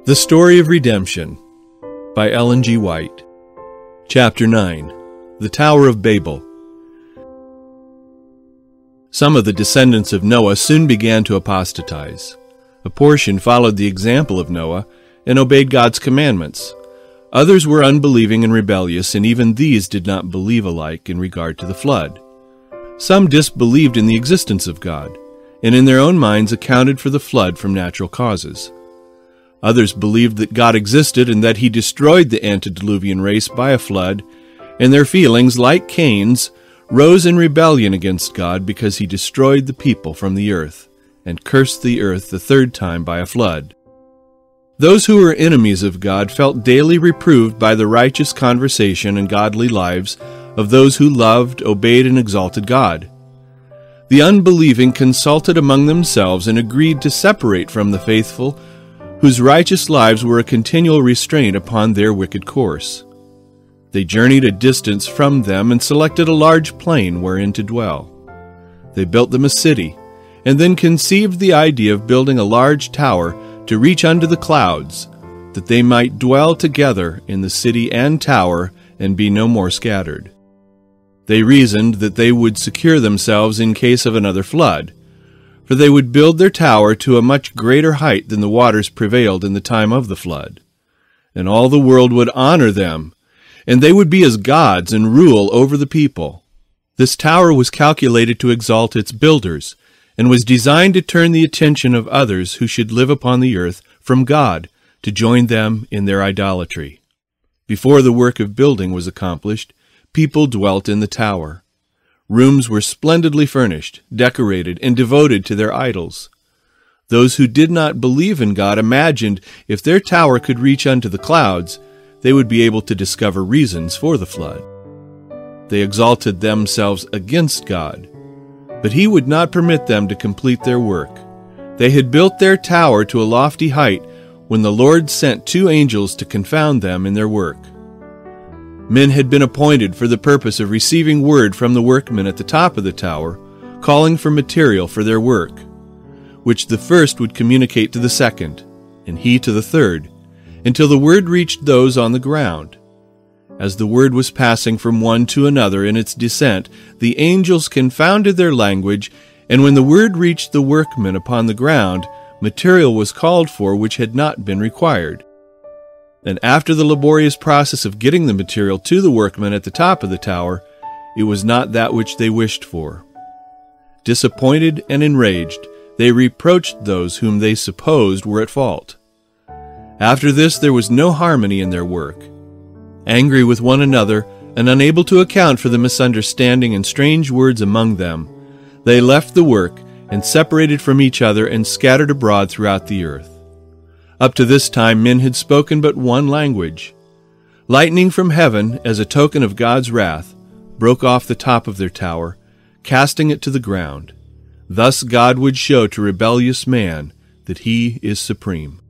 The Story of Redemption by Ellen G. White. Chapter 9. The Tower of Babel. Some of the descendants of Noah soon began to apostatize. A portion followed the example of Noah and obeyed God's commandments. Others were unbelieving and rebellious, and even these did not believe alike in regard to the flood. Some disbelieved in the existence of God, and in their own minds accounted for the flood from natural causes. Others believed that God existed and that he destroyed the antediluvian race by a flood, and their feelings, like Cain's, rose in rebellion against God because he destroyed the people from the earth and cursed the earth the third time by a flood. Those who were enemies of God felt daily reproved by the righteous conversation and godly lives of those who loved, obeyed, and exalted God. The unbelieving consulted among themselves and agreed to separate from the faithful, whose righteous lives were a continual restraint upon their wicked course. They journeyed a distance from them and selected a large plain wherein to dwell. They built them a city, and then conceived the idea of building a large tower to reach unto the clouds, that they might dwell together in the city and tower and be no more scattered. They reasoned that they would secure themselves in case of another flood, for they would build their tower to a much greater height than the waters prevailed in the time of the flood. And all the world would honor them, and they would be as gods and rule over the people. This tower was calculated to exalt its builders, and was designed to turn the attention of others who should live upon the earth from God to join them in their idolatry. Before the work of building was accomplished, people dwelt in the tower. Rooms were splendidly furnished, decorated, and devoted to their idols. Those who did not believe in God imagined if their tower could reach unto the clouds, they would be able to discover reasons for the flood. They exalted themselves against God, but he would not permit them to complete their work. They had built their tower to a lofty height when the Lord sent two angels to confound them in their work. Men had been appointed for the purpose of receiving word from the workmen at the top of the tower, calling for material for their work, which the first would communicate to the second, and he to the third, until the word reached those on the ground. As the word was passing from one to another in its descent, the angels confounded their language, and when the word reached the workmen upon the ground, material was called for which had not been required. And after the laborious process of getting the material to the workmen at the top of the tower, it was not that which they wished for. Disappointed and enraged, they reproached those whom they supposed were at fault. After this there was no harmony in their work. Angry with one another, and unable to account for the misunderstanding and strange words among them, they left the work and separated from each other and scattered abroad throughout the earth. Up to this time men had spoken but one language. Lightning from heaven, as a token of God's wrath, broke off the top of their tower, casting it to the ground. Thus God would show to rebellious man that he is supreme.